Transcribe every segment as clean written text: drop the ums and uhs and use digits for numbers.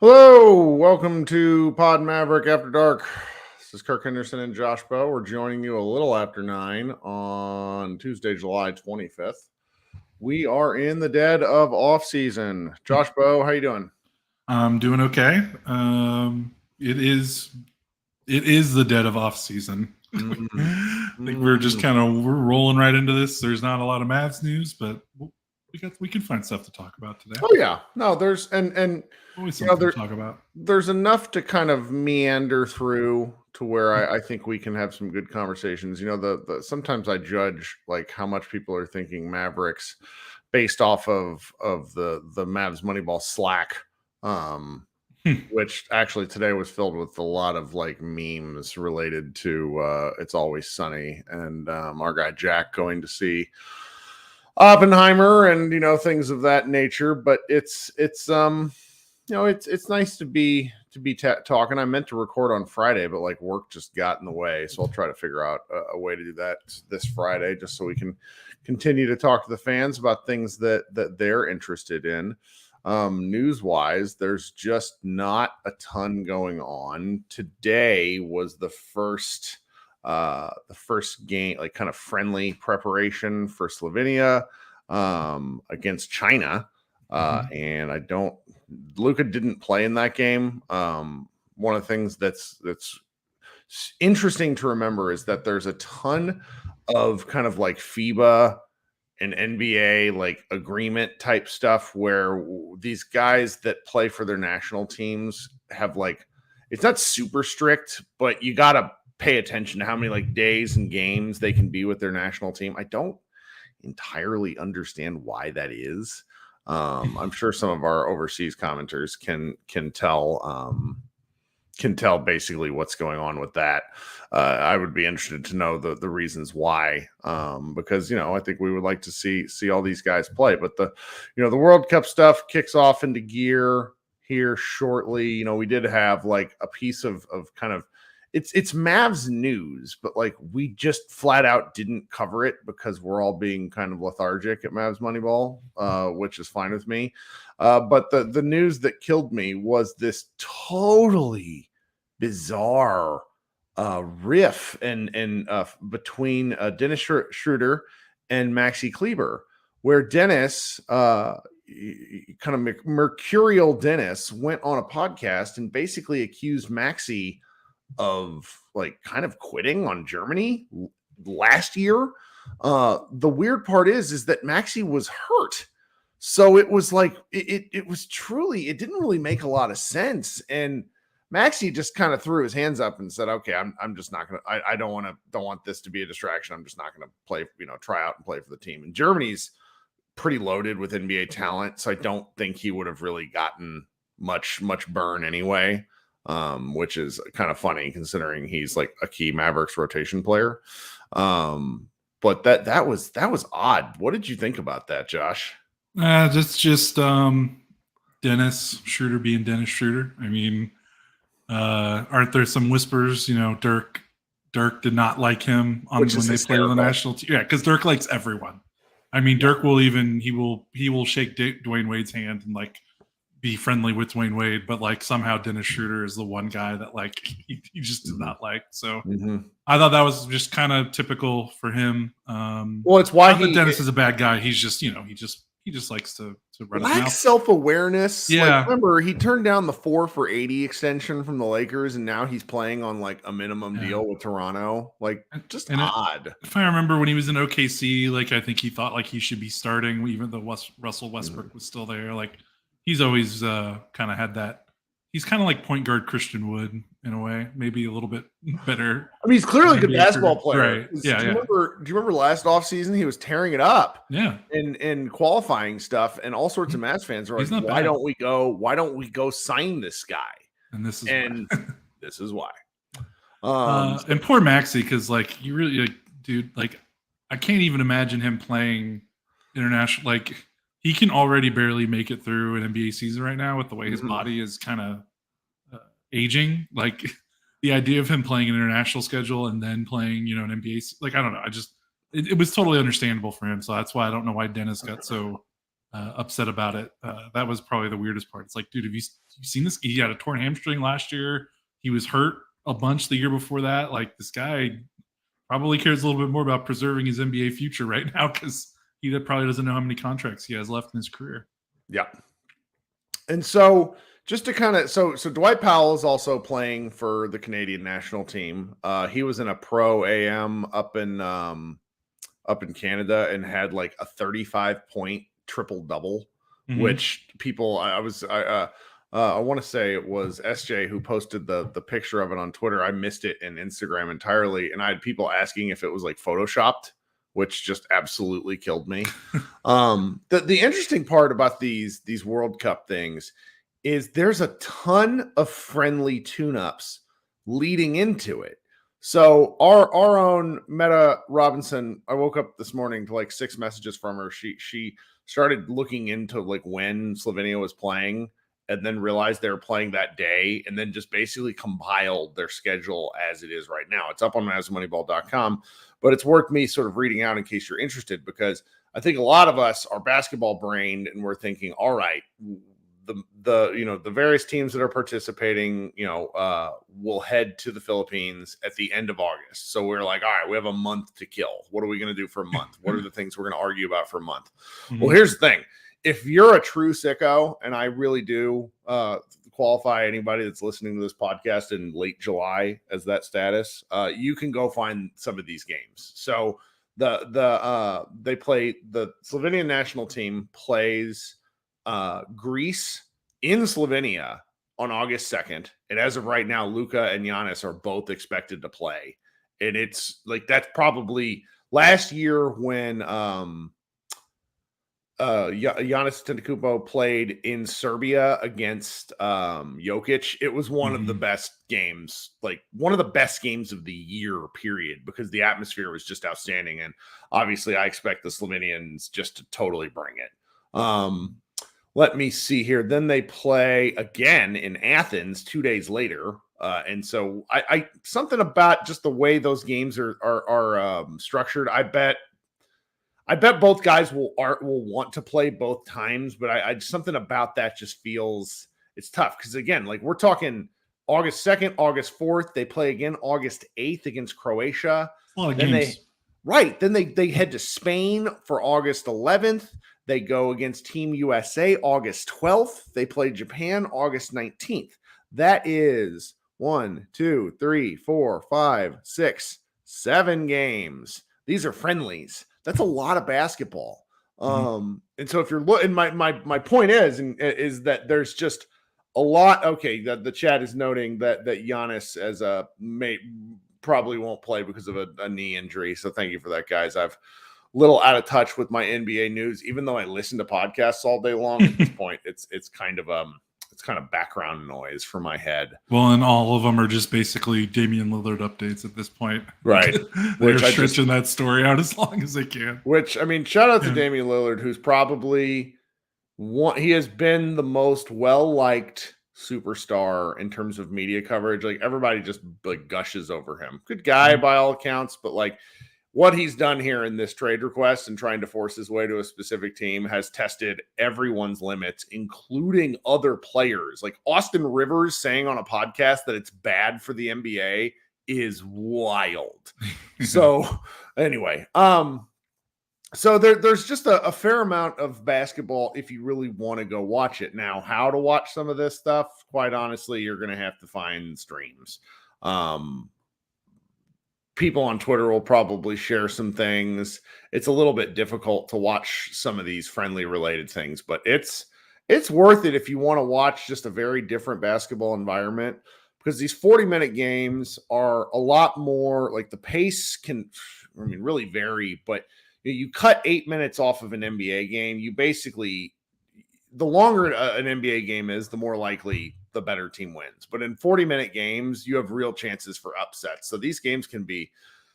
Hello, welcome to Pod Maverick After Dark. This is Kirk Henderson and Josh Bowe. We're joining you a little after 9 on Tuesday, July 25th. We are in the dead of off season. Josh Bowe, how you doing? I'm doing okay. It is the dead of off season. I think we're just we're rolling right into this. There's not a lot of Mavs news, but we can find stuff to talk about today. Oh yeah, no, there's and always something to talk about. There's enough to kind of meander through to where I think we can have some good conversations. You know, the sometimes I judge like how much people are thinking Mavericks based off of the Mavs Moneyball Slack, which actually today was filled with a lot of like memes related to It's Always Sunny and our guy Jack going to see Oppenheimer and things of that nature. But it's nice to be talking. I meant to record on Friday, but like work just got in the way, so I'll try to figure out a way to do that this Friday, just so we can continue to talk to the fans about things that they're interested in. News wise, there's just not a ton going on. Today was the first game, like kind of friendly preparation for Slovenia against China. And Luca didn't play in that game. One of the things that's interesting to remember is that there's a ton of kind of like FIBA and NBA like agreement type stuff where these guys that play for their national teams have like, it's not super strict, but you got to pay attention to how many like days and games they can be with their national team. I don't entirely understand why that is. I'm sure some of our overseas commenters can tell basically what's going on with that. I would be interested to know the reasons why, because I think we would like to see all these guys play. But the World Cup stuff kicks off into gear here shortly. We did have like a piece of kind of it's Mavs news, but like we just flat out didn't cover it because we're all being kind of lethargic at Mavs Moneyball, which is fine with me. But the news that killed me was this totally bizarre riff and between Dennis Schroeder and Maxi Kleber, where Dennis, kind of mercurial Dennis, went on a podcast and basically accused Maxi of like kind of quitting on Germany last year. The weird part is that Maxi was hurt. So it was like, it was truly, it didn't really make a lot of sense. And Maxi just kind of threw his hands up and said, okay, I'm just not going to, I don't want this to be a distraction. I'm just not going to play, try out and play for the team. And Germany's pretty loaded with NBA talent. So I don't think he would have really gotten much burn anyway. Which is kind of funny considering he's like a key Mavericks rotation player. But that was odd. What did you think about that, Josh? Just Dennis Schroeder being Dennis Schroeder. I mean, aren't there some whispers? Dirk did not like him when they played on the national team. Yeah, because Dirk likes everyone. I mean, Dirk will he will shake Dwayne Wade's hand and like be friendly with Dwayne Wade, but like somehow Dennis Schroeder is the one guy that like he just did not like. So I thought that was just kind of typical for him. Well, it's why Dennis is a bad guy. He's just he just likes to run his mouth. Self-awareness. Yeah. Like, remember, he turned down the 4 for $80 extension from the Lakers, and now he's playing on like a minimum deal with Toronto. Like, just odd. If I remember when he was in OKC, like I think he thought like he should be starting, even though Russell Westbrook was still there. Like he's always kind of had that. he's kind of like point guard Christian Wood in a way, maybe a little bit better. I mean, he's clearly a good basketball player. Right. Yeah. Do you remember last offseason? He was tearing it up. Yeah. In qualifying stuff, and all sorts of Mavs fans are like, why don't we go sign this guy? And this is this is why. And poor Maxi, because like you really dude, like I can't even imagine him playing international. Like he can already barely make it through an NBA season right now with the way his body is kind of aging. Like the idea of him playing an international schedule and then playing, an NBA, like I don't know. It was totally understandable for him. So that's why I don't know why Dennis got so upset about it. That was probably the weirdest part. It's like, dude, have you seen this? He had a torn hamstring last year. He was hurt a bunch the year before that. Like this guy probably cares a little bit more about preserving his NBA future right now because he probably doesn't know how many contracts he has left in his career. Yeah. And so just to kind of so Dwight Powell is also playing for the Canadian national team. He was in a pro AM up in Canada and had like a 35-point triple-double, which people I want to say it was SJ who posted the picture of it on Twitter. I missed it in Instagram entirely, and I had people asking if it was like photoshopped, which just absolutely killed me. The interesting part about these World Cup things is there's a ton of friendly tune-ups leading into it. So our own Meta Robinson, I woke up this morning to like 6 messages from her. She started looking into like when Slovenia was playing and then realized they were playing that day and then just basically compiled their schedule as it is right now. It's up on MavsMoneyball.com, but it's worth me sort of reading out in case you're interested, because I think a lot of us are basketball brained and we're thinking, all right, the various teams that are participating, will head to the Philippines at the end of August. So we're like, all right, we have a month to kill. What are we going to do for a month? What are the things we're going to argue about for a month? Well, here's the thing. If you're a true sicko, and I really do qualify anybody that's listening to this podcast in late July as that status, you can go find some of these games. So the Slovenian national team plays Greece in Slovenia on August 2nd. And as of right now, Luca and Giannis are both expected to play. And it's like, that's probably last year when Giannis Antetokounmpo played in Serbia against Jokic. It was one of the best games, like one of the best games of the year, period, because the atmosphere was just outstanding. And obviously I expect the Slovenians just to totally bring it. Let me see here. Then they play again in Athens 2 days later. And so I something about just the way those games are structured. I bet both guys will want to play both times, but I something about that just feels it's tough. Because again, like we're talking August 2nd, August 4th, they play again August 8th against Croatia. A lot of games. Then they head to Spain for August 11th. They go against Team USA August 12th. They play Japan August 19th. That is 1, 2, 3, 4, 5, 6, 7 games. These are friendlies. That's a lot of basketball. And so if you're looking, my point is that there's just a lot. Okay, the chat is noting that Giannis as a mate probably won't play because of a knee injury. So thank you for that, guys. I've little out of touch with my NBA news, even though I listen to podcasts all day long. At this point, it's kind of background noise for my head. Well, and all of them are just basically Damian Lillard updates at this point, right? They're stretching that story out as long as they can. Which, I mean, shout out to Damian Lillard, who's probably he has been the most well-liked superstar in terms of media coverage. Like everybody just like gushes over him. Good guy by all accounts, but like what he's done here in this trade request and trying to force his way to a specific team has tested everyone's limits, including other players. Like Austin Rivers saying on a podcast that it's bad for the NBA is wild. So anyway, so there's just a fair amount of basketball if you really want to go watch it. Now, how to watch some of this stuff, quite honestly, you're going to have to find streams. People on Twitter will probably share some things. It's a little bit difficult to watch some of these friendly related things, but it's It's worth it if you want to watch just a very different basketball environment, because these 40-minute games are a lot more like the pace can, really vary, but you cut 8 minutes off of an NBA game. You basically, the longer an NBA game is, the more likely the better team wins. But in 40-minute games, you have real chances for upsets. So these games can be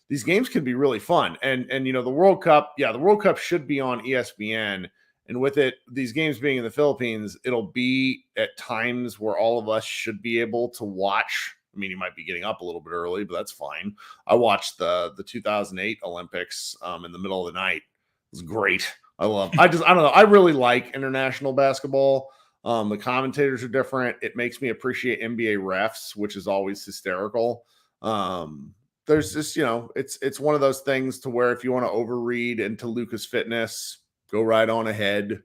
really fun. And the World Cup, the World Cup should be on ESPN. And with it, these games being in the Philippines, it'll be at times where all of us should be able to watch. I mean, you might be getting up a little bit early, but that's fine. I watched the 2008 Olympics in the middle of the night. It was great. I don't know. I really like international basketball. The commentators are different. It makes me appreciate NBA refs, which is always hysterical. There's just, it's one of those things to where if you want to overread into Luca's fitness, go right on ahead.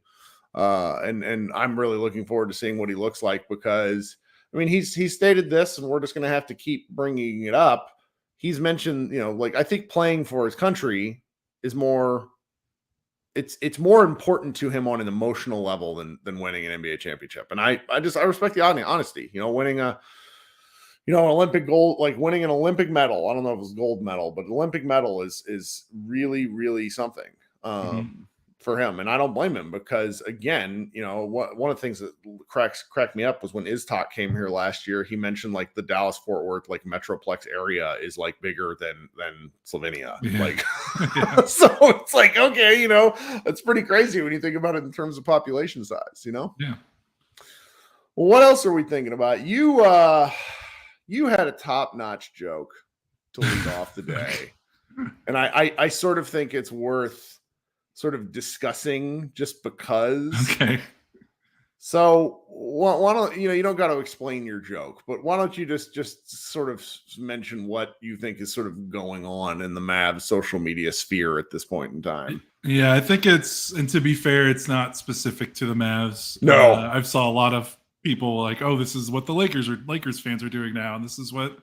And I'm really looking forward to seeing what he looks like, because he's stated this, and we're just going to have to keep bringing it up. He's mentioned, I think playing for his country is more, it's more important to him on an emotional level than winning an NBA championship. And I respect the honesty, winning an Olympic gold, like winning an Olympic medal. I don't know if it was gold medal, but Olympic medal is really, really something. For him. And I don't blame him, because again, one of the things that cracked me up was when Iztok came here last year, he mentioned like the Dallas Fort Worth, like Metroplex area is like bigger than Slovenia. Yeah. Like, so it's like, okay, it's pretty crazy when you think about it in terms of population size, Yeah. Well, what else are we thinking about? You had a top-notch joke to lead off the day. And I sort of think it's worth sort of discussing just because. Okay. So why don't you don't got to explain your joke, but why don't you just sort of mention what you think is sort of going on in the Mavs social media sphere at this point in time? Yeah, I think and to be fair, it's not specific to the Mavs. No. I've saw a lot of people like, oh, this is what the Lakers fans are doing now, and this is what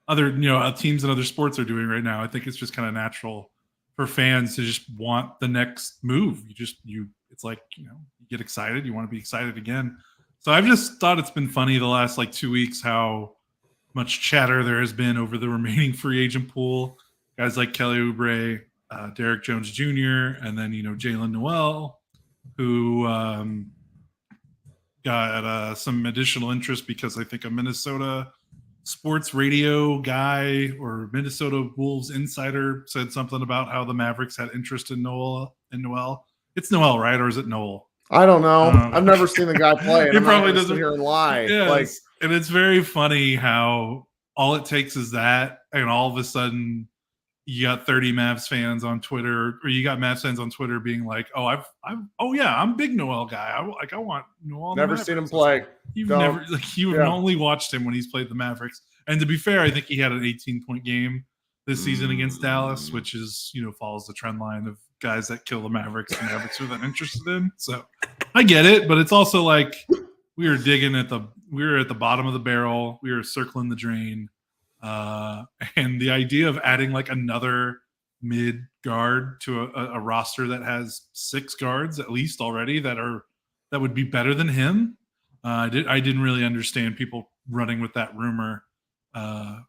other teams and other sports are doing right now. I think it's just kind of natural for fans to just want the next move. It's like, you get excited. You want to be excited again. So I've just thought it's been funny the last 2 weeks how much chatter there has been over the remaining free agent pool. Guys like Kelly Oubre, Derek Jones Jr., and then, Jalen Noel, who got some additional interest because I think a Minnesota sports radio guy or Minnesota Wolves insider said something about how the Mavericks had interest in Noel. It's Noel, right? Or is it Noel? I don't know. I've never seen the guy play. He probably doesn't hear and lie. Yes. And it's very funny how all it takes is that, and all of a sudden you got 30 Mavs fans on Twitter, or you got Mavs fans on Twitter being like, I'm a big Noel guy. I want Noel. Never seen him play. You've only watched him when he's played the Mavericks. And to be fair, I think he had an 18-point game this season against Dallas, which is, follows the trend line of guys that kill the Mavericks and Mavericks are then interested in. So I get it, but it's also like we were at the bottom of the barrel. We were circling the drain. And the idea of adding another mid guard to a roster that has 6 guards at least already that would be better than him. I didn't really understand people running with that rumor,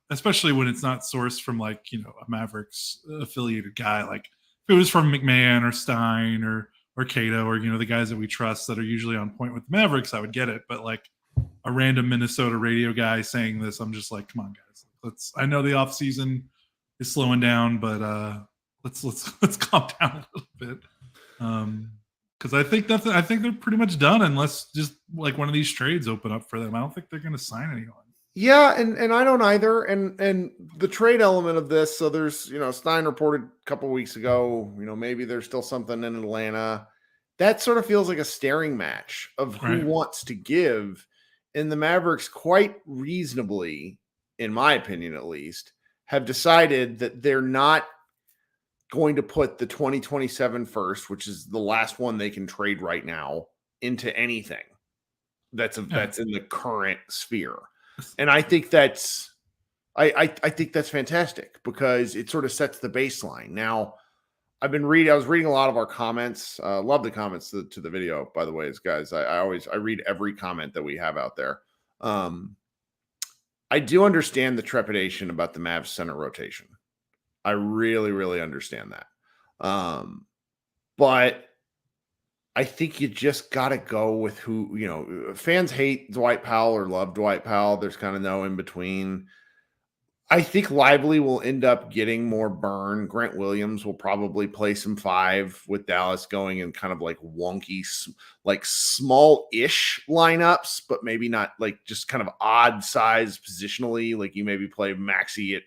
especially when it's not sourced from a Mavericks affiliated guy. Like if it was from McMahon or Stein or Cato or the guys that we trust that are usually on point with the Mavericks, I would get it. But a random Minnesota radio guy saying this, I'm just like, come on, guys. I know the off season is slowing down, but let's calm down a little bit. Because I think they're pretty much done unless just one of these trades open up for them. I don't think they're going to sign anyone. Yeah, and I don't either. And the trade element of this, so there's Stein reported a couple of weeks ago, maybe there's still something in Atlanta. That sort of feels like a staring match of who wants to give. And the Mavericks quite reasonably, in my opinion at least, have decided that they're not going to put the 2027 first, which is the last one they can trade right now, into anything that's in the current sphere. And I think that's I think that's fantastic because it sort of sets the baseline. Now, I was reading a lot of our comments. Love the comments to the video, by the way, guys. I read every comment that we have out there. I do understand the trepidation about the Mavs center rotation. I really, really understand that. But I think you just got to go with who, fans hate Dwight Powell or love Dwight Powell. There's kind of no in between. I think Lively will end up getting more burn. Grant Williams will probably play some 5 with Dallas going in kind of like wonky, like small-ish lineups, but maybe not like just kind of odd size positionally. Like you maybe play Maxi at,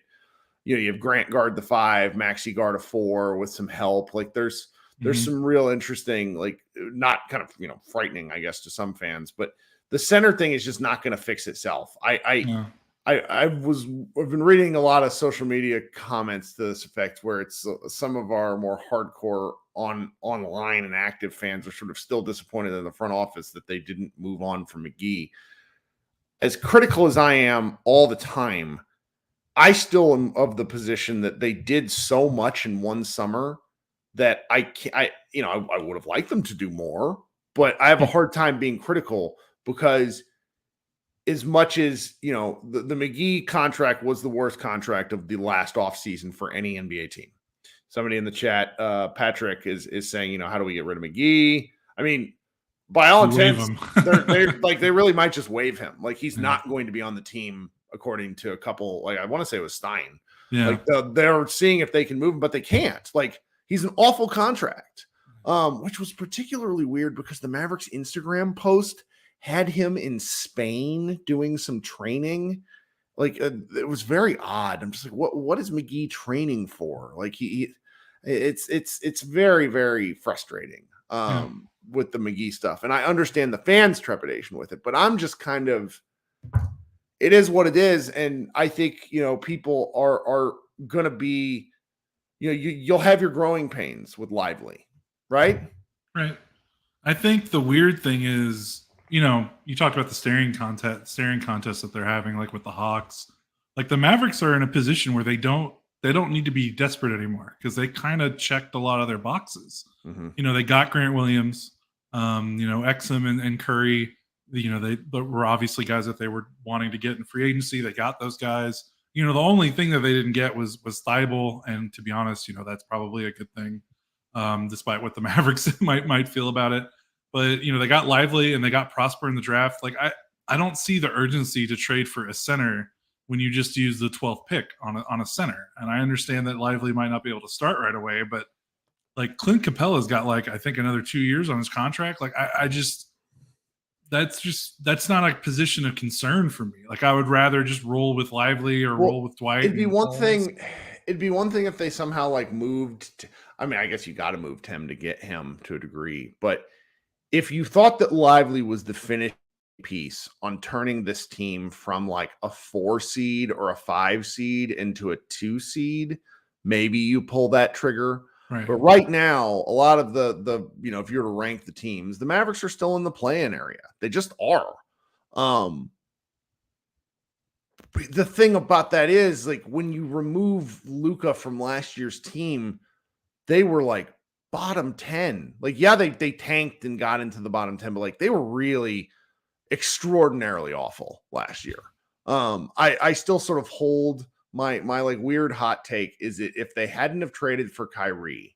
you have Grant guard the 5, Maxi guard a 4 with some help. Like there's some real interesting, like not kind of, frightening, I guess, to some fans, but the center thing is just not going to fix itself. I've been reading a lot of social media comments to this effect where it's some of our more hardcore online and active fans are sort of still disappointed in the front office that they didn't move on from McGee. As critical as I am all the time, I still am of the position that they did so much in one summer that I would have liked them to do more, but I have a hard time being critical because as much as, the McGee contract was the worst contract of the last offseason for any NBA team. Somebody in the chat, Patrick, is saying, how do we get rid of McGee? I mean, by all intents, they really might just waive him. Like he's not going to be on the team, according to a couple. Like I want to say it was Stein. Yeah. Like they're seeing if they can move him, but they can't. Like he's an awful contract, which was particularly weird because the Mavericks Instagram post had him in Spain doing some training. Like it was very odd. I'm just like, what is McGee training for? Like it's very, very frustrating with the McGee stuff. And I understand the fans' trepidation with it, but I'm just kind of, it is what it is. And I think, people are going to be, you'll have your growing pains with Lively, right? Right. I think the weird thing is, you talked about the staring contest that they're having, like with the Hawks. Like the Mavericks are in a position where they don't need to be desperate anymore because they kind of checked a lot of their boxes. Mm-hmm. They got Grant Williams, Exum and Curry. They were obviously guys that they were wanting to get in free agency. They got those guys. The only thing that they didn't get was Thibault, and to be honest, that's probably a good thing, despite what the Mavericks might feel about it. But, they got Lively and they got Prosper in the draft. Like, I don't see the urgency to trade for a center when you just use the 12th pick on a center. And I understand that Lively might not be able to start right away, but, like, Clint Capella's got, like, I think another 2 years on his contract. Like, that's not a position of concern for me. Like, I would rather just roll with Lively or roll with Dwight. It'd be one thing if they somehow, like, moved. I mean, I guess you got to move Tim to get him to a degree, but if you thought that Lively was the finished piece on turning this team from like a 4 seed or a 5 seed into a 2 seed, maybe you pull that trigger. Right. But right now, a lot of the if you were to rank the teams, the Mavericks are still in the play-in area. They just are. The thing about that is, like, when you remove Luca from last year's team, they were like bottom 10. Like, yeah, they tanked and got into the bottom 10, but like they were really extraordinarily awful last year. I still sort of hold my like weird hot take is that if they hadn't have traded for Kyrie,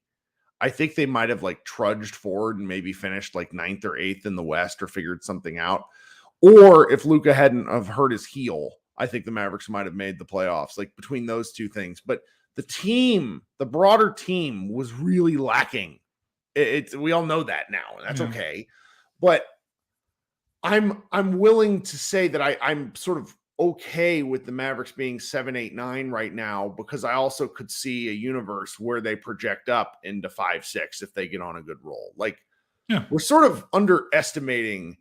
I think they might have like trudged forward and maybe finished like 9th or 8th in the West or figured something out. Or if Luca hadn't have hurt his heel, I think the Mavericks might have made the playoffs, like between those two things. But the team, the broader team, was really lacking. We all know that now, and that's okay. But I'm willing to say that I'm sort of okay with the Mavericks being 7, 8, 9 right now, because I also could see a universe where they project up into 5, 6 if they get on a good roll. Like, we're sort of underestimating.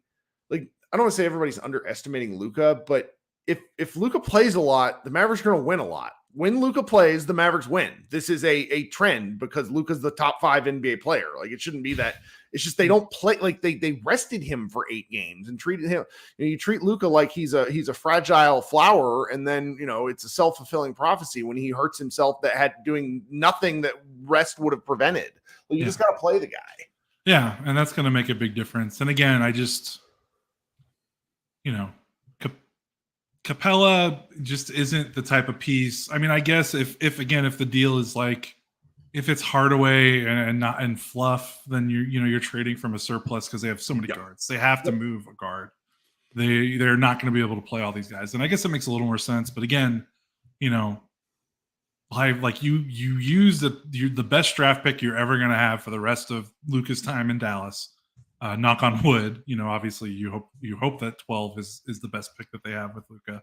Like, I don't want to say everybody's underestimating Luca, but if Luca plays a lot, the Mavericks are going to win a lot. when Luca plays, the Mavericks win. This is a trend because Luca's the top 5 NBA player. Like, it shouldn't be that. It's just they don't play, like they rested him for 8 games and treated him. You treat Luca like he's a fragile flower, and then it's a self-fulfilling prophecy when he hurts himself that had doing nothing that rest would have prevented. Well, you just got to play the guy. Yeah, and that's going to make a big difference. And again, I just Capella just isn't the type of piece. I mean, I guess if the deal is like, if it's Hardaway and fluff, then you're trading from a surplus because they have so many guards. They have to move a guard. They're not going to be able to play all these guys. And I guess it makes a little more sense. But again, like you use the best draft pick you're ever going to have for the rest of Luka's time in Dallas. Knock on wood, obviously you hope that 12 is the best pick that they have with Luka.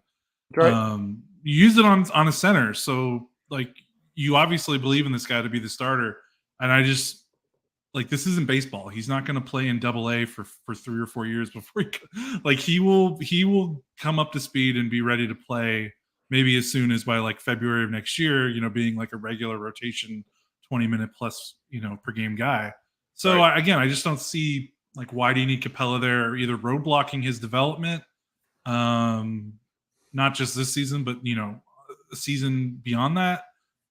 Right. You use it on a center. So like, you obviously believe in this guy to be the starter. And I just this isn't baseball. He's not going to play in AA for 3 or 4 years before he will come up to speed and be ready to play maybe as soon as by like February of next year, being like a regular rotation 20-minute plus, per game guy. So again, I just don't see like, why do you need Capella there, or either roadblocking his development, not just this season, but a season beyond that.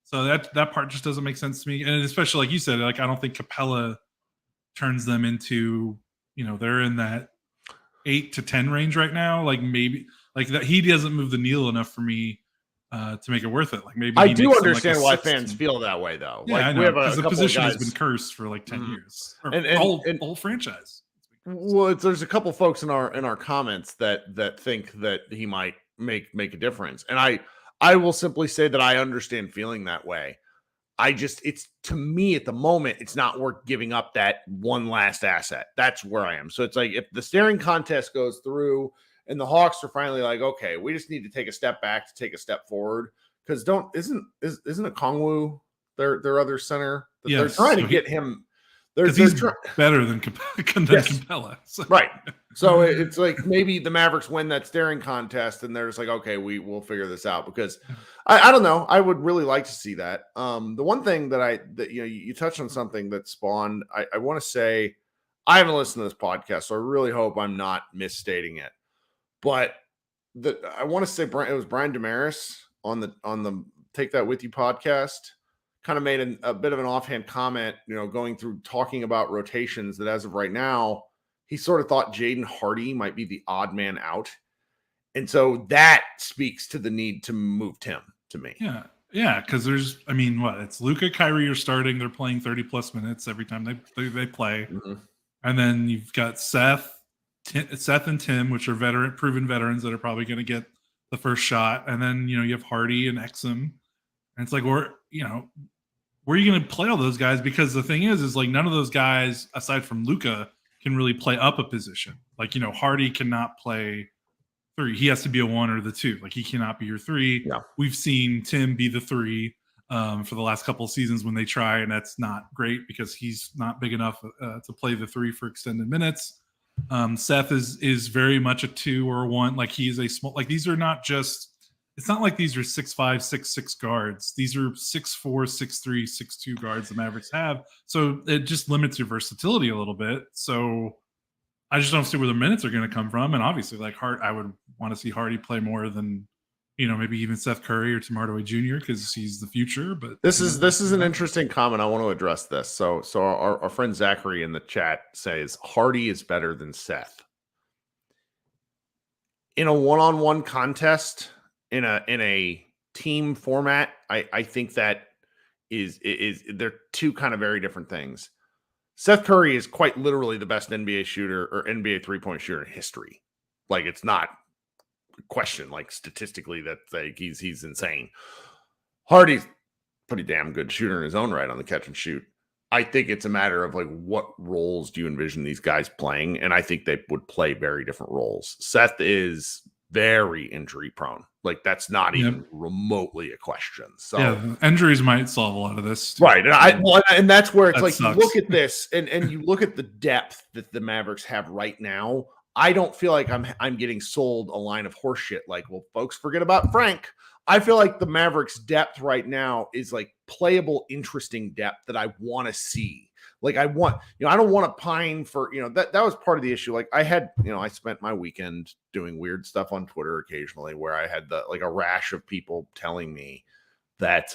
So that part just doesn't make sense to me. And especially like you said, like, I don't think Capella turns them into, they're in that 8 to 10 range right now. Like, maybe like that, he doesn't move the needle enough for me to make it worth it. Like, maybe I do understand why fans feel that way, though. Yeah, like, I know, we have because the position has been cursed for like 10 years, or and whole franchise. Well, there's a couple folks in our comments that think that he might make a difference, and I will simply say that I understand feeling that way. It's, to me at the moment, it's not worth giving up that one last asset. That's where I am. So it's like, if the staring contest goes through and the Hawks are finally like, okay, we just need to take a step back to take a step forward, because isn't a Kongwu their other center? Yes. They're trying to get him. He's better than Capella. So. Right. So it's like, maybe the Mavericks win that staring contest and they're just like, okay, we'll figure this out, because I don't know. I would really like to see that. The one thing that you touched on something that spawned, I want to say, I haven't listened to this podcast, so I really hope I'm not misstating it. But I want to say it was Brian Damaris on the Take That With You podcast, kind of made a bit of an offhand comment, going through talking about rotations, that as of right now, he sort of thought Jaden Hardy might be the odd man out. And so that speaks to the need to move Tim, to me. Yeah. Yeah. Because it's Luca, Kyrie are starting. They're playing 30 plus minutes every time they play. Mm-hmm. And then you've got Seth and Tim, which are proven veterans that are probably going to get the first shot. And then, you have Hardy and Exum. And it's like, where are you going to play all those guys? Because the thing is like, none of those guys, aside from Luca, can really play up a position. Like, Hardy cannot play 3. He has to be a 1 or the 2. Like, he cannot be your 3. Yeah. We've seen Tim be the 3 for the last couple of seasons when they try, and that's not great because he's not big enough to play the 3 for extended minutes. Seth is very much a 2 or a 1. Like, he is a small, like, these are not just, it's not like these are 6'5", 6'6" guards. These are 6'4", 6'3", 6'2" guards the Mavericks have. So it just limits your versatility a little bit. So I just don't see where the minutes are going to come from. And obviously, like, I would want to see Hardy play more than, maybe even Seth Curry or Tim Hardaway Jr. because he's the future. But this is an interesting comment. I want to address this. So our friend Zachary in the chat says Hardy is better than Seth in a one-on-one contest. In a team format, I think that is they're two kind of very different things. Seth Curry is quite literally the best NBA shooter or NBA 3-point shooter in history. Like, it's not a question. Like, statistically, that like he's insane. Hardy's pretty damn good shooter in his own right on the catch and shoot. I think it's a matter of like, what roles do you envision these guys playing? And I think they would play very different roles. Seth is very injury prone. Like, that's not even remotely a question. So yeah, injuries might solve a lot of this too. Right. And that's where it's like, sucks. You look at this and you look at the depth that the Mavericks have right now. I don't feel like I'm getting sold a line of horse shit. Like, well, folks, forget about Frank. I feel like the Mavericks depth right now is like playable, interesting depth that I want to see. Like I want, I don't want to pine for, that was part of the issue. Like I had, I spent my weekend doing weird stuff on Twitter occasionally where I had a rash of people telling me that,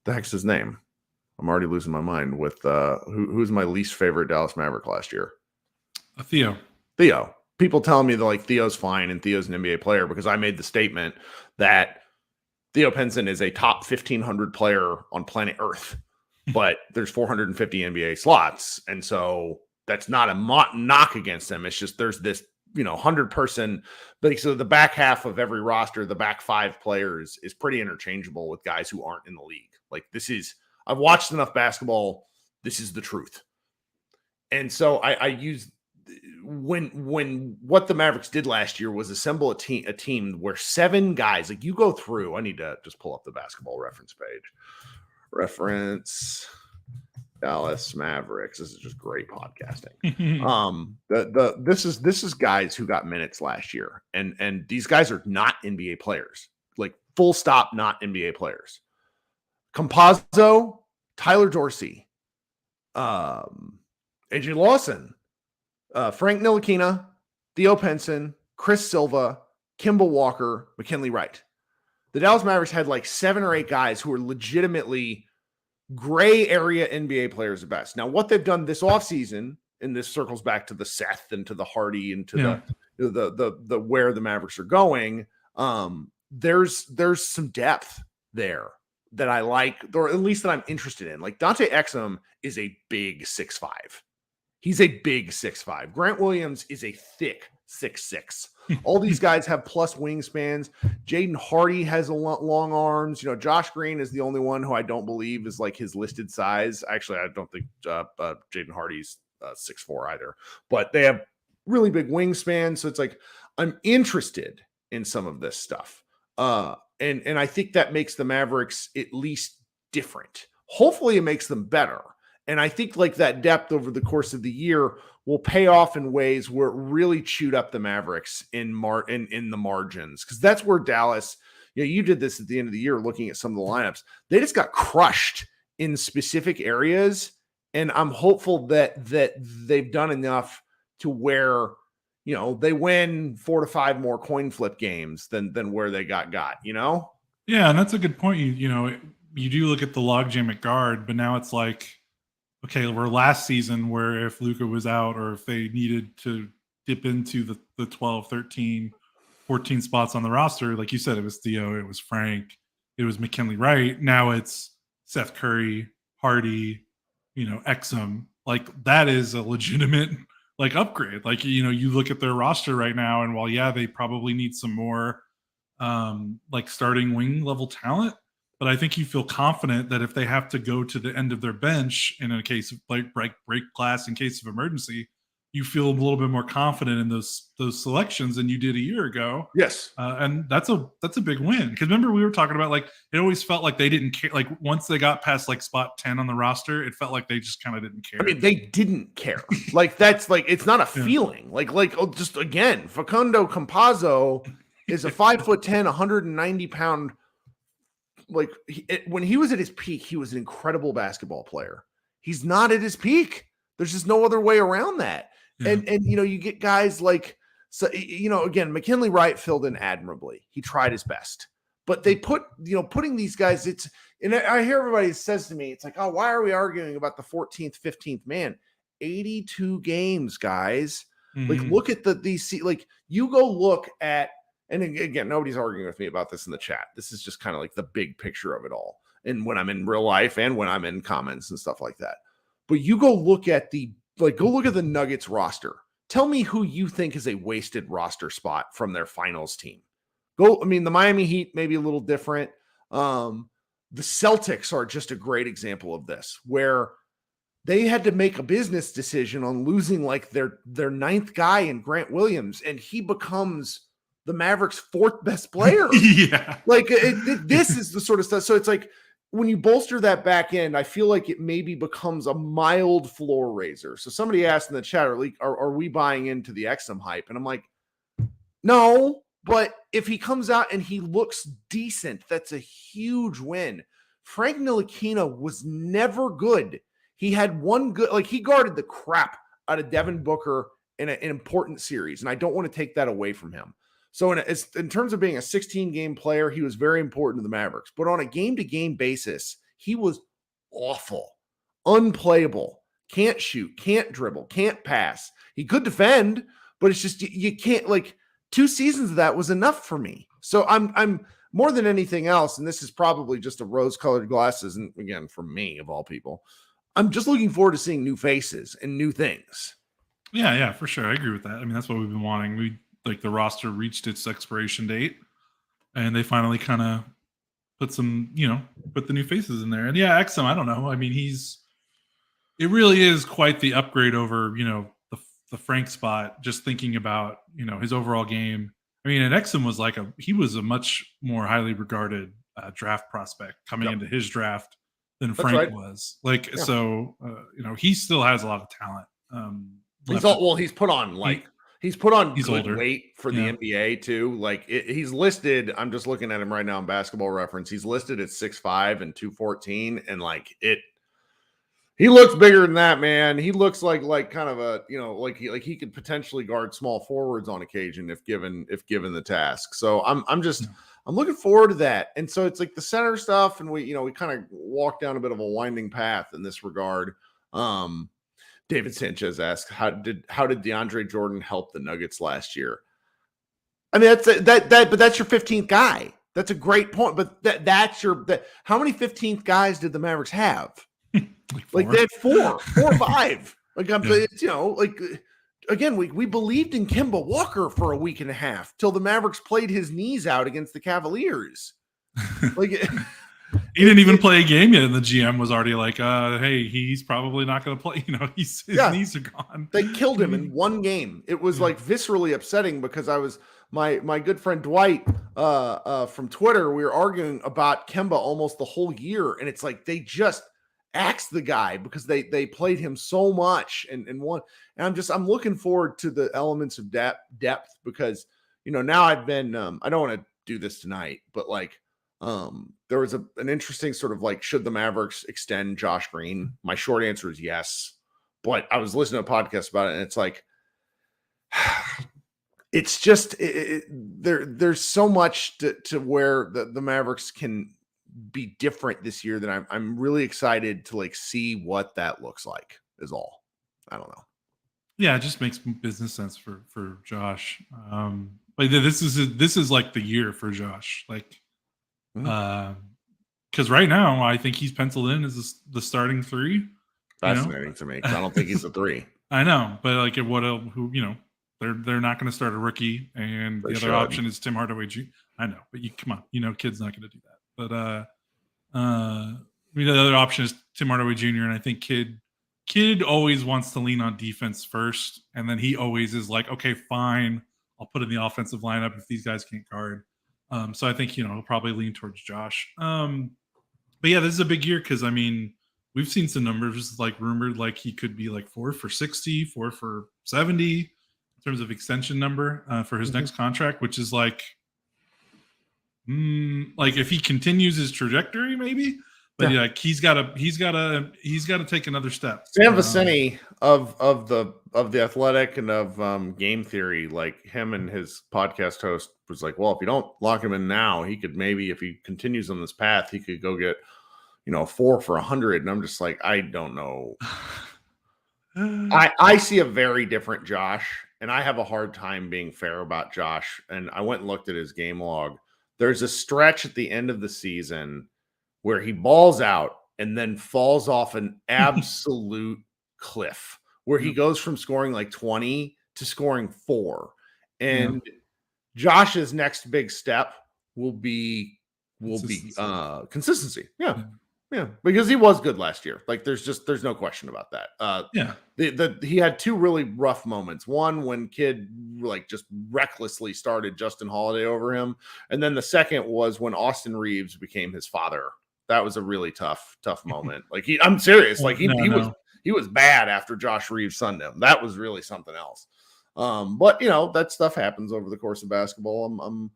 the heck's his name? I'm already losing my mind with, who's my least favorite Dallas Maverick last year? Theo. People telling me that like Theo's fine and Theo's an NBA player because I made the statement that Theo Pinson is a top 1,500 player on planet Earth, but there's 450 NBA slots. And so that's not a knock against them. It's just there's this, 100-person, but so the back half of every roster, the back 5 players is pretty interchangeable with guys who aren't in the league. Like I've watched enough basketball. This is the truth. And so I use when what the Mavericks did last year was assemble a team where 7 guys, like you go through, I need to just pull up the basketball reference page. Reference Dallas Mavericks. This is just great podcasting. This is guys who got minutes last year, and these guys are not NBA players. Like full stop, not NBA players. Campazzo, Tyler Dorsey, AJ Lawson, Frank Ntilikina, Theo Pinson, Chris Silva, Kimball Walker, McKinley Wright. The Dallas Mavericks had like 7 or 8 guys who were legitimately gray area NBA players at best. Now, what they've done this offseason, and this circles back to the Seth and to the Hardy and to the where the Mavericks are going, there's some depth there that I like, or at least that I'm interested in. Like Dante Exum is a big 6'5". He's a big 6'5". Grant Williams is a thick 6'6". All these guys have plus wingspans. Jaden Hardy has long arms. Josh Green is the only one who I don't believe is like his listed size. Actually, I don't think Jaden Hardy's 6'4" either. But they have really big wingspans. So it's like I'm interested in some of this stuff. And I think that makes the Mavericks at least different. Hopefully it makes them better. And I think like that depth over the course of the year will pay off in ways where it really chewed up the Mavericks in the margins. Because that's where Dallas, you did this at the end of the year looking at some of the lineups. They just got crushed in specific areas. And I'm hopeful that they've done enough to where, they win 4 to 5 more coin flip games than where they got. Yeah, and that's a good point. You do look at the logjam at guard, but now it's like, okay, we're last season where if Luca was out or if they needed to dip into the 12, 13, 14 spots on the roster, like you said, it was Theo, it was Frank, it was McKinley Wright. Now it's Seth Curry, Hardy, Exum. Like that is a legitimate like upgrade. Like, you look at their roster right now and while, they probably need some more like starting wing level talent. But I think you feel confident that if they have to go to the end of their bench in a case of like break glass in case of emergency, you feel a little bit more confident in those selections than you did a year ago. Yes, and that's a big win. Because remember we were talking about like it always felt like they didn't care. Like once they got past like spot 10 on the roster, it felt like they just kind of didn't care. I mean, they didn't care. Like that's like it's not a feeling. Like just again, Facundo Campazzo is a 5'10", 190-pound. Like when he was at his peak, he was an incredible basketball player. He's not at his peak. There's just no other way around that. Yeah. And you get guys like, so again, McKinley Wright filled in admirably. He tried his best, but they putting these guys. And I hear everybody says to me, it's like, oh, why are we arguing about the 14th, 15th man? 82 games, guys. Mm-hmm. Like look at these. Like you go look at. And again, nobody's arguing with me about this in the chat. This is just kind of like the big picture of it all. And when I'm in real life and when I'm in comments and stuff like that. But you go look at the Nuggets roster. Tell me who you think is a wasted roster spot from their finals team. The Miami Heat may be a little different. The Celtics are just a great example of this, where they had to make a business decision on losing like their 9th guy in Grant Williams, and he becomes the Mavericks' 4th best player. Yeah. Like this is the sort of stuff. So it's like when you bolster that back end, I feel like it maybe becomes a mild floor raiser. So somebody asked in the chat, are we buying into the Exum hype? And I'm like, no, But if he comes out and he looks decent, that's a huge win. Frank Ntilikina was never good. He had one good, like he guarded the crap out of Devin Booker in an important series, and I don't want to take that away from him. So in terms of being a 16-game player, he was very important to the Mavericks. But on a game-to-game basis, he was awful, unplayable, can't shoot, can't dribble, can't pass. He could defend, but it's just you can't, like, 2 seasons of that was enough for me. So I'm more than anything else, and this is probably just a rose-colored glasses, and again, from me of all people, I'm just looking forward to seeing new faces and new things. Yeah, for sure. I agree with that. I mean, that's what we've been wanting. The roster reached its expiration date, and they finally kind of put the new faces in there. And yeah, Exum, I don't know. I mean, it really is quite the upgrade over, the Frank spot, just thinking about, his overall game. I mean, and Exum was he was a much more highly regarded draft prospect coming into his draft than Frank was. So, he still has a lot of talent. He's put on good older. weight for the NBA too. He's listed. I'm just looking at him right now on Basketball Reference. He's listed at 6'5" and 214, and he looks bigger than that, man. He looks like kind of a he could potentially guard small forwards on occasion if given the task. So I'm looking forward to that. And so it's like the center stuff, and we kind of walked down a bit of a winding path in this regard. David Sanchez asked, how did DeAndre Jordan help the Nuggets last year? I mean, but that's your 15th guy. That's a great point. But how many 15th guys did the Mavericks have? They had 4 or 5. Again, we believed in Kemba Walker for a week and a half till the Mavericks played his knees out against the Cavaliers. He didn't even play a game yet, and the GM was already like, hey, he's probably not going to play. His knees are gone. They killed him in one game. It was viscerally upsetting because I was my good friend Dwight from Twitter. We were arguing about Kemba almost the whole year, and it's like they just axed the guy because they played him so much and won. And I'm looking forward to the elements of depth because now I've been I don't want to do this tonight, but there was an interesting sort of should the Mavericks extend Josh Green? My short answer is yes. But I was listening to a podcast about it, and it's it's just there's so much to where the Mavericks can be different this year that I'm really excited to see what that looks like is all. I don't know. Yeah, it just makes business sense for Josh. This is the year for Josh. Because right now I think he's penciled in as the starting 3. Fascinating to me. I don't think he's a 3. I know, but they're not going to start a rookie, and the other option is Tim Hardaway Jr. I know, but come on, Kid's not going to do that. But the other option is Tim Hardaway Jr. And I think Kid always wants to lean on defense first, and then he always is like, okay, fine, I'll put in the offensive lineup if these guys can't guard. So I think he'll probably lean towards Josh. But yeah, this is a big year because we've seen some numbers rumored he could be 4 for 60, 4 for 70 in terms of extension number for his next contract, which is if he continues his trajectory, maybe. But he's got to take another step. Sam Vicini of the Athletic and of Game Theory, him and his podcast host was well, if you don't lock him in now, he could maybe, if he continues on this path, he could go get 4 for 100. And I'm just I don't know. I see a very different Josh, and I have a hard time being fair about Josh. And I went and looked at his game log. There's a stretch at the end of the season where he balls out and then falls off an absolute cliff, where he goes from scoring 20 to scoring 4. And Josh's next big step will be consistency. Yeah, because he was good last year. There's no question about that. He had 2 really rough moments. One when Kid just recklessly started Justin Holiday over him, and then the second was when Austin Reeves became his father. That was a really tough moment. I'm serious. He was bad after Josh Reeves sunned him. That was really something else. But that stuff happens over the course of basketball.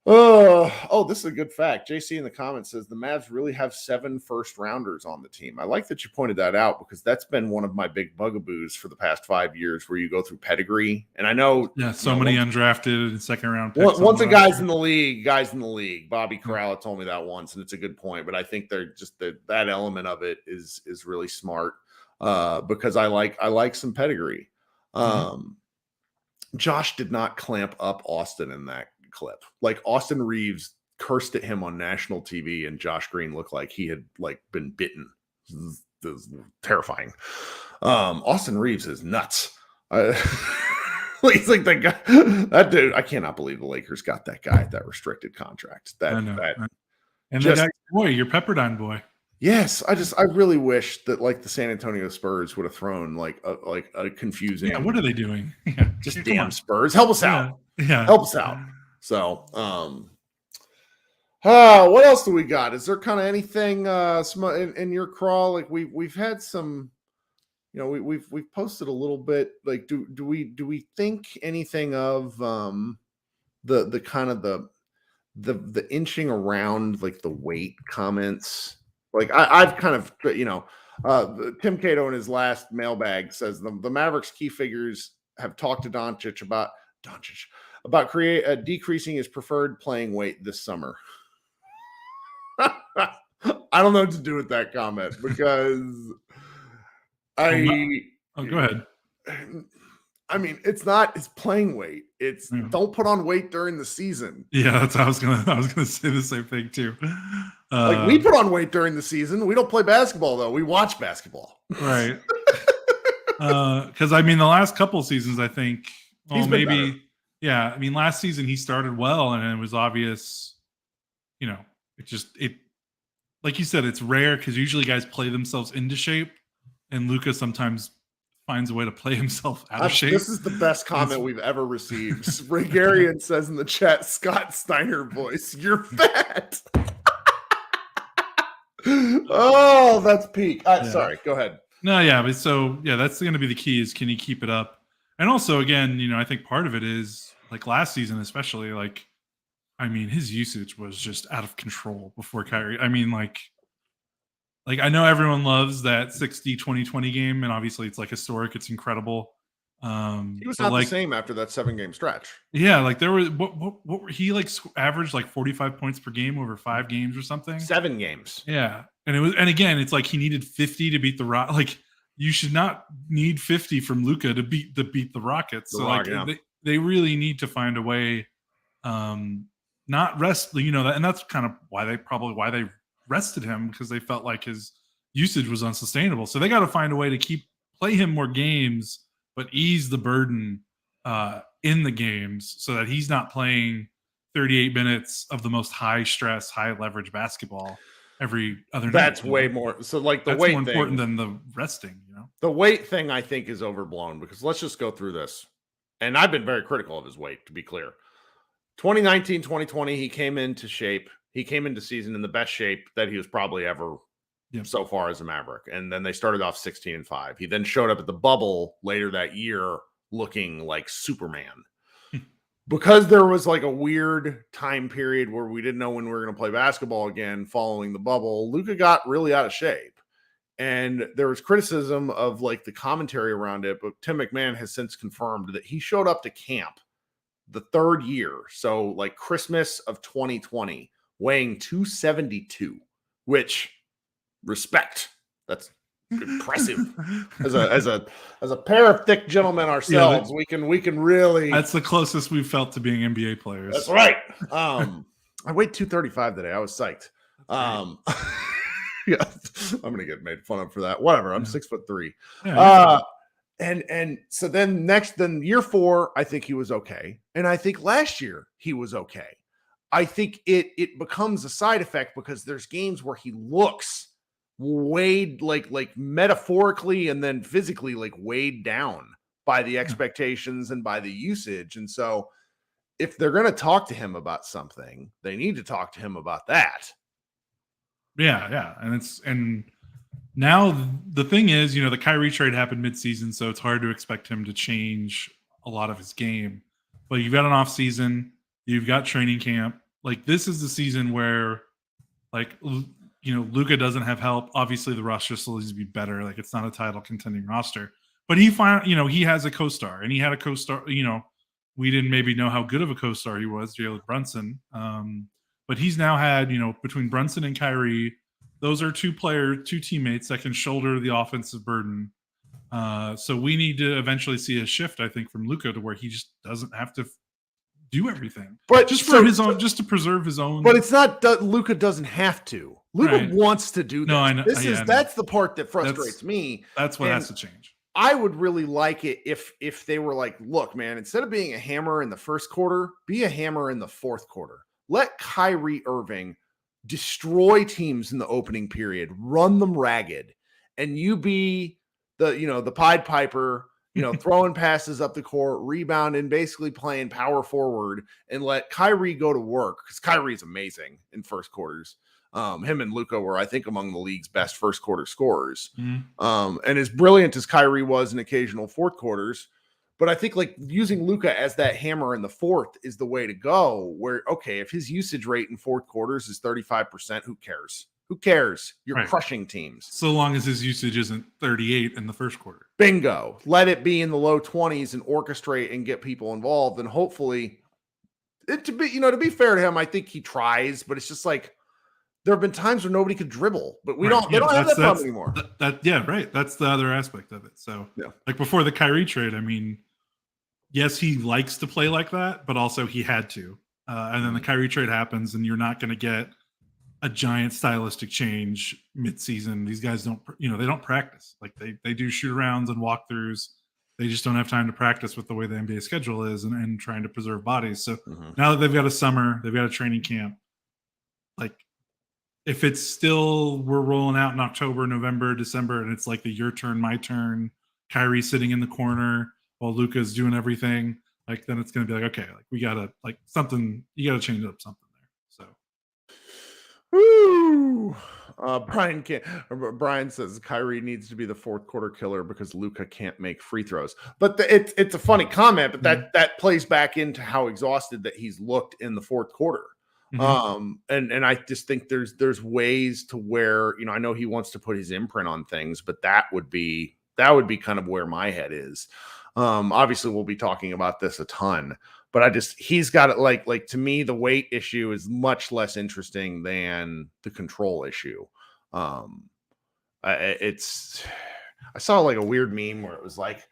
This is a good fact. JC in the comments says the Mavs really have 7 first-rounders on the team. I like that you pointed that out because that's been one of my big bugaboos for the past 5 years, where you go through pedigree. And I know, so many undrafted and second-round picks. Once a guy's in the league. Bobby Corrala told me that once, and it's a good point. But I think they're just that element of it is really smart because I like some pedigree. Josh did not clamp up Austin in that clip. Like, Austin Reeves cursed at him on national TV, and Josh Green looked like he had been bitten. This is terrifying. Austin Reeves is nuts. He's like that guy. That dude. I cannot believe the Lakers got that guy at that restricted contract. I know. And that boy, your Pepperdine boy. Yes, I really wish that the San Antonio Spurs would have thrown a confusing. Yeah, what are they doing? Just damn Spurs, help us out. Yeah, help us out. So, what else do we got? Is there kind of anything in your crawl? We've had some, we've posted a little bit. Do we think anything of the kind of the inching around the weight comments? I've kind of Tim Cato in his last mailbag says the Mavericks key figures have talked to Doncic about decreasing his preferred playing weight this summer. I don't know what to do with that comment because go ahead. I mean, it's not his playing weight. It's don't put on weight during the season. Yeah, that's I was gonna say the same thing too. We put on weight during the season. We don't play basketball though. We watch basketball. Right. Because the last couple seasons, I think. Well, maybe. Better. Yeah, last season he started well, and it was obvious. It like you said, it's rare because usually guys play themselves into shape, and Luca sometimes finds a way to play himself out of shape. This is the best comment we've ever received. Regarian says in the chat, Scott Steiner voice, "You're fat." Oh, that's peak. Sorry, go ahead. No, yeah, but that's going to be the key is can he keep it up? And also, again, I think part of it is last season, especially his usage was just out of control before Kyrie. I know everyone loves that 60-20-20 game, and obviously it's historic. It's incredible. He was not the same after that 7-game stretch. Yeah, there was what he averaged 45 points per game over 5 games or something. 7 games. Yeah, and again, it's he needed 50 to beat the Rockets. You should not need 50 from Luca to beat the Rockets. They really need to find a way, not rest. And that's kind of why they rested him, because they felt like his usage was unsustainable. So they got to find a way to play him more games, but ease the burden in the games so that he's not playing 38 minutes of the most high stress, high leverage basketball every other night. That's way more. So the that's weight more thing, important than the resting. The weight thing I think is overblown, because let's just go through this. And I've been very critical of his weight, to be clear. 2019, 2020, he came into shape. He came into season in the best shape that he was probably ever so far as a Maverick. And then they started off 16-5. He then showed up at the bubble later that year looking like Superman. Because there was a weird time period where we didn't know when we were going to play basketball again following the bubble, Luca got really out of shape. And there was criticism of the commentary around it, but Tim McMahon has since confirmed that he showed up to camp the 3rd year. So Christmas of 2020, weighing 272, which respect. That's impressive. As a pair of thick gentlemen ourselves, we can really. That's the closest we've felt to being NBA players. That's right. I weighed 235 today. I was psyched. Yeah, I'm gonna get made fun of for that. Whatever. I'm 6'3". Yeah, and so then year 4, I think he was okay, and I think last year he was okay. I think it becomes a side effect because there's games where he looks weighed like metaphorically and then physically weighed down by the expectations and by the usage, and so if they're going to talk to him about something, they need to talk to him about that. Yeah. And now the thing is, the Kyrie trade happened midseason, so it's hard to expect him to change a lot of his game. But you've got an off season, you've got training camp. Like this is the season where, like, Luca doesn't have help. Obviously, the roster still needs to be better. Like it's not a title contending roster, but he has a co-star, and he had a co-star. We didn't maybe know how good of a co-star he was, Jalen Brunson. But he's now had, between Brunson and Kyrie, those are two teammates that can shoulder the offensive burden. So we need to eventually see a shift, I think, from Luca to where he just doesn't have to do everything, but just just to preserve his own. But it's not Luca doesn't have to. Luca wants to do this. No, I know. That's the part that frustrates me. That's what has to change. I would really like it if they were like, look, man, instead of being a hammer in the first quarter, be a hammer in the fourth quarter. Let Kyrie Irving destroy teams in the opening period, run them ragged, and you be the Pied Piper, throwing passes up the court, rebounding, basically playing power forward, and let Kyrie go to work, because Kyrie's amazing in first quarters. Him and Luca were, I think, among the league's best first quarter scorers. And as brilliant as Kyrie was in occasional fourth quarters, but I think like using Luca as that hammer in the fourth is the way to go, where, okay, if his usage rate in fourth quarters is 35%, who cares? Who cares? You're crushing teams. So long as his usage isn't 38 in the first quarter. Bingo. Let it be in the low 20s and orchestrate and get people involved. And hopefully, to be fair to him, I think he tries, but it's just like, there have been times where nobody could dribble, but they don't have that problem anymore. That's the other aspect of it. So like before the Kyrie trade, I mean, yes, he likes to play like that, but also he had to. And then the Kyrie trade happens, and you're not going to get a giant stylistic change mid-season. These guys don't practice. Like they do shoot-arounds and walkthroughs. They just don't have time to practice with the way the NBA schedule is and trying to preserve bodies. So now that they've got a summer, they've got a training camp, like if it's still we're rolling out in October, November, December, and it's like the your turn, my turn, Kyrie sitting in the corner while Luca's doing everything, like then it's going to be like, okay, like we got to something, you got to change up something there. So. Woo! Brian says Kyrie needs to be the fourth quarter killer because Luca can't make free throws. But it's a funny comment, but that plays back into how exhausted that he's looked in the fourth quarter. And I just think there's ways to where, I know he wants to put his imprint on things, but that would be kind of where my head is. Obviously we'll be talking about this a ton, but he's got it like to me, the weight issue is much less interesting than the control issue. I saw like a weird meme where it was like,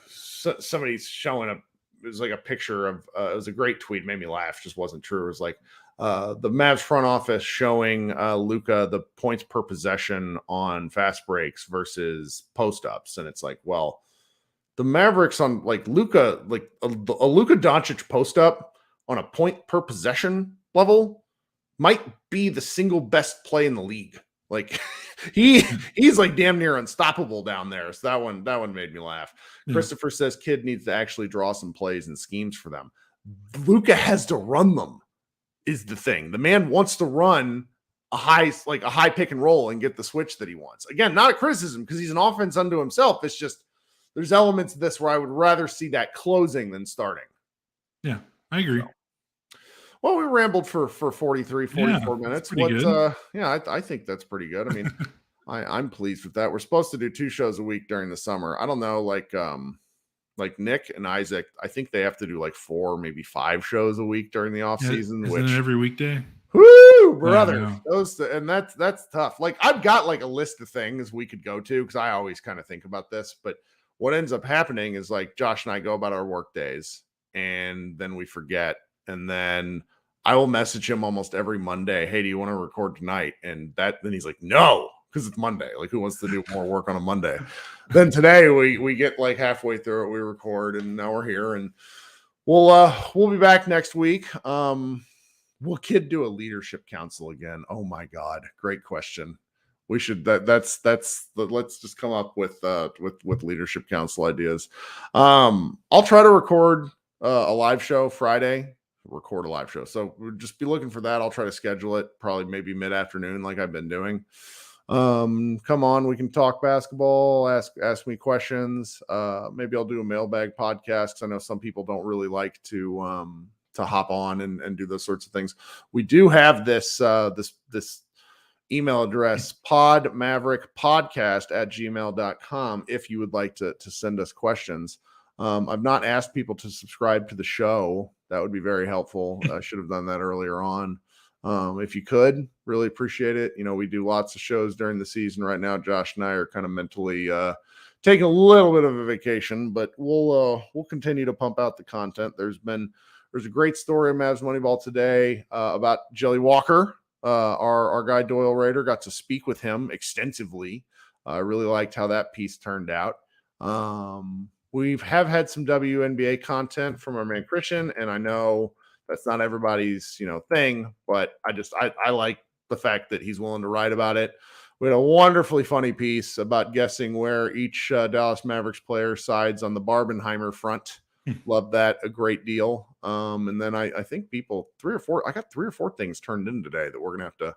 somebody's showing it was like a picture of it was a great tweet, made me laugh, just wasn't true. It was like the Mavs front office showing Luca the points per possession on fast breaks versus post ups, and it's like, well, the Mavericks on like Luca, like a Luca Doncic post up on a point per possession level might be the single best play in the league. Like he's like damn near unstoppable down there. So that one made me laugh. Christopher says kid needs to actually draw some plays and schemes for them. Luca has to run them is the thing. The man wants to run a high pick and roll and get the switch that he wants. Again, not a criticism because he's an offense unto himself. It's just there's elements of this where I would rather see that closing than starting. Yeah, I agree. So. Well, we rambled for 44 minutes. I think that's pretty good. I mean, I'm pleased with that. We're supposed to do 2 shows a week during the summer. I don't know, like Nick and Isaac, I think they have to do like 4, maybe 5 shows a week during the off season. Isn't it every weekday? Woo, brother. And that's tough. Like I've got like a list of things we could go to because I always kind of think about this, but what ends up happening is like Josh and I go about our work days and then we forget. And then I will message him almost every Monday. Hey, do you want to record tonight? And then he's like, no, because it's Monday. Like who wants to do more work on a Monday? Then today we get like halfway through it. We record and now we're here and we'll be back next week. Will Kid do a leadership council again? Oh my God. Great question. We should, let's just come up with leadership council ideas. I'll try to record a live show Friday. Record a live show, so we'll just be looking for that. I'll try to schedule it probably maybe mid-afternoon like I've been doing. Come on, we can talk basketball, ask me questions. Maybe I'll do a mailbag podcast, 'cause I know some people don't really like to hop on and do those sorts of things. We do have this email address, Pod Maverick podcast @gmail.com, if you would like to send us questions. I've not asked people to subscribe to the show. That would be very helpful. I should have done that earlier on. If you could, really appreciate it. We do lots of shows during the season right now. Josh and I are kind of mentally taking a little bit of a vacation, but we'll continue to pump out the content. There's a great story in Mavs Moneyball today about Jelly Walker. Our guy Doyle Raider, got to speak with him extensively. I really liked how that piece turned out. We have had some WNBA content from our man Christian, and I know that's not everybody's thing, but I like the fact that he's willing to write about it. We had a wonderfully funny piece about guessing where each Dallas Mavericks player sides on the Barbenheimer front. Love that a great deal. And then I think people I got 3 or 4 things turned in today that we're gonna have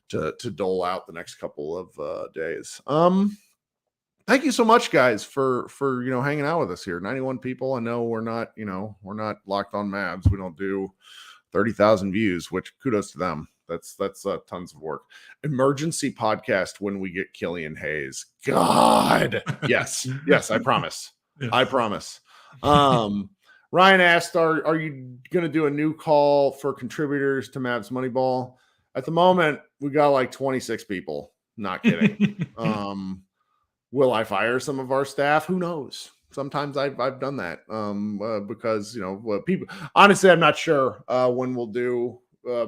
to dole out the next couple of days. Thank you so much, guys, for hanging out with us here. 91 people. I know we're not locked on Mavs. We don't do 30,000 views, which kudos to them. That's tons of work. Emergency podcast when we get Killian Hayes. God, yes, I promise. Yes. I promise. Ryan asked, are you going to do a new call for contributors to Mavs Moneyball? At the moment, we got like 26 people. Not kidding. Will I fire some of our staff? Who knows? Sometimes I've done that because people. Honestly, I'm not sure when we'll do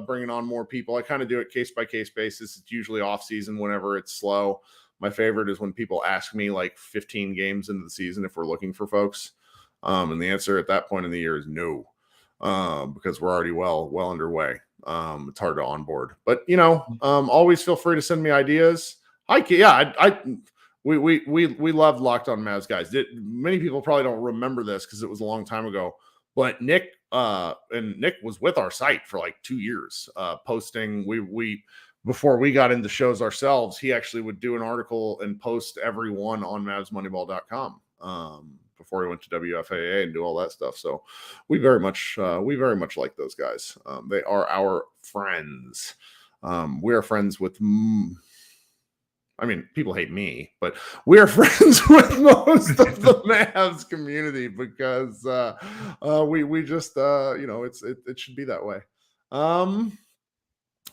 bringing on more people. I kind of do it case by case basis. It's usually off season whenever it's slow. My favorite is when people ask me like 15 games into the season if we're looking for folks, and the answer at that point in the year is no, because we're already well underway. It's hard to onboard, but always feel free to send me ideas. We love Locked On Mavs, guys. Many people probably don't remember this because it was a long time ago, but Nick was with our site for like 2 years, posting. We before we got into shows ourselves, he actually would do an article and post every one on MavsMoneyball.com before he went to WFAA and do all that stuff. So we very much like those guys. They are our friends. We are friends with. People hate me, but we're friends with most of the Mavs community because we just it should be that way.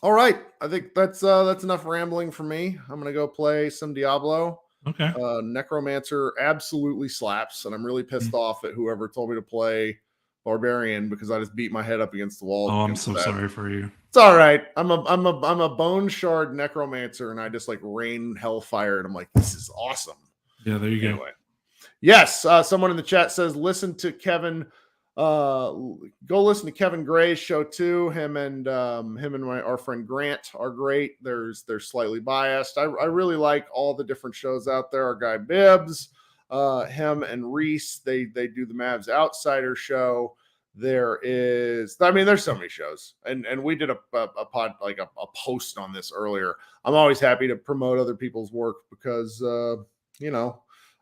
All right, I think that's enough rambling for me. I'm gonna go play some Diablo. Okay. Necromancer absolutely slaps, and I'm really pissed off at whoever told me to play Barbarian because I just beat my head up against the wall. Oh, I'm so sorry for you. It's all right. I'm a bone shard necromancer, and I just like rain hellfire, and I'm like, this is awesome. Yeah, there you go. Yes, someone in the chat says listen to Kevin. Go listen to Kevin Gray's show too. Him and our friend Grant are great. They're slightly biased. I really like all the different shows out there. Our guy Bibbs, him and Reese, they do the Mavs Outsider show. There's so many shows, and we did a pod, like a post on this earlier. I'm always happy to promote other people's work because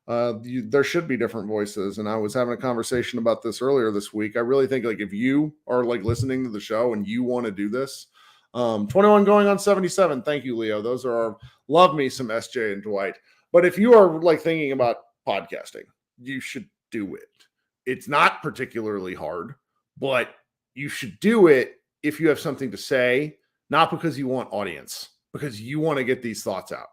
there should be different voices. And I was having a conversation about this earlier this week. I really think like if you are like listening to the show and you want to do this, 21 going on 77. Thank you, Leo. Those are love me some SJ and Dwight. But if you are like thinking about podcasting, you should do it. It's not particularly hard, but you should do it if you have something to say, not because you want audience, because you want to get these thoughts out.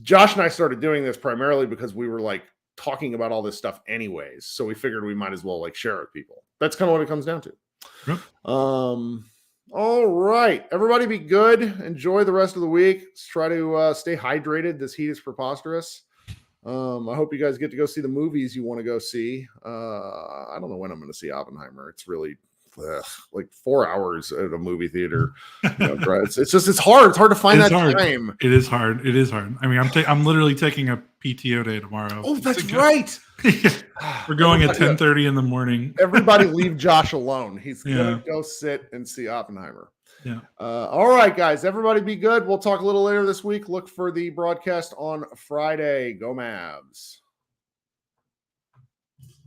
Josh and I started doing this primarily because we were like talking about all this stuff anyways. So we figured we might as well like share it with people. That's kind of what it comes down to. Yep. All right. Everybody be good. Enjoy the rest of the week. Let's try to stay hydrated. This heat is preposterous. I hope you guys get to go see the movies you want to go see. I don't know when I'm going to see Oppenheimer. It's really like 4 hours at a movie theater. It's hard. It's hard to find that time. It is hard. I mean, I'm literally taking a PTO day tomorrow. Oh, that's right. We're going at 10:30 in the morning. Everybody leave Josh alone. He's gonna go sit and see Oppenheimer. Yeah. All right, guys. Everybody be good. We'll talk a little later this week. Look for the broadcast on Friday. Go Mavs.